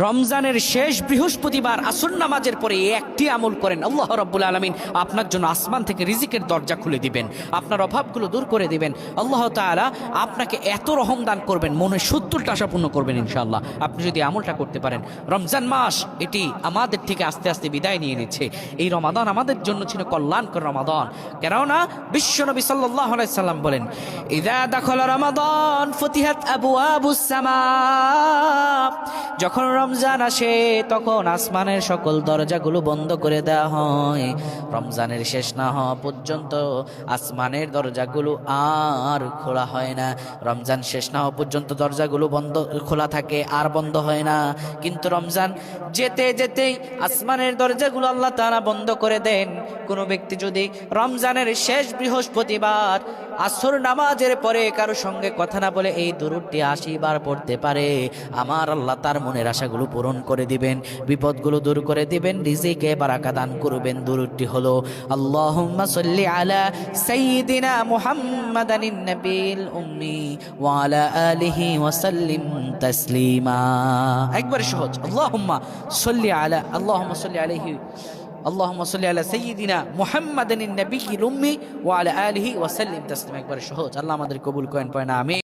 রমজানের শেষ বৃহস্পতিবার আসর নামাজের পরে একটি আমল করেন, আল্লাহ রাব্বুল আলামিন আপনার জন্য আসমান থেকে রিজিকের দরজা খুলে দিবেন, আপনার অভাবগুলো দূর করে দিবেন। আল্লাহ তাআলা আপনাকে এত রহম দান করবেন, মনে 70টা আশা পূর্ণ করবেন ইনশাআল্লাহ, আপনি যদি আমলটা করতে পারেন। রমজান মাস এটি আমাদের থেকে আস্তে আস্তে বিদায় নিয়ে নিচ্ছে। এই রমাদান আমাদের জন্য ছিল কল্যাণকর রমাদান, কেননা বিশ্বনবী সাল্লাল্লাহু আলাইহি সাল্লাম বলেন, ইযা দাখালা রমাদান ফুতিহাত আবওয়াবুস সামা, যখন রমজান আসে তখন আসমানের সকল দরজাগুলো বন্ধ করে দেওয়া হয়। রমজানের শেষ না হওয়া পর্যন্ত আসমানের দরজাগুলো আর খোলা হয় না। রমজান শেষ না হওয়া পর্যন্ত দরজাগুলো খোলা থাকে, আর বন্ধ হয় না। কিন্তু রমজান যেতে যেতেই আসমানের দরজাগুলো আল্লাহ তাআলা বন্ধ করে দেন। কোনো ব্যক্তি যদি রমজানের শেষ বৃহস্পতিবার আসর নামাজের পরে কারো সঙ্গে কথা না বলে এই দুরূদটি 80 বার পড়তে পারে, আমার আল্লাহ তার মনের আশাগুলো পূরণ করে দিবেন, বিপদগুলো দূর করে দিবেন, রিজিকে বারাকা দান করবেন। দুরূদটি হলো আল্লাহুম্মা সাল্লি আলা সাইয়্যিদিনা মুহাম্মাদানিন নাবিয়িল উম্মি ওয়া আলা আলিহি ওয়া সাল্লিম তাসলিমা। একবার সহজ, আল্লাহুম্মা সাল্লি আলাইহি আল্লাহুম্মা সাল্লি আলা সাইয়্যিদিনা মুহাম্মাদানিন নাবিয়িল উম্মি ওয়া আলা আলিহি ওয়া সাল্লিম তাসলিমা। একবার সহজ। আল্লাহ আমাদের কবুল করেন, পড়েন আমিন।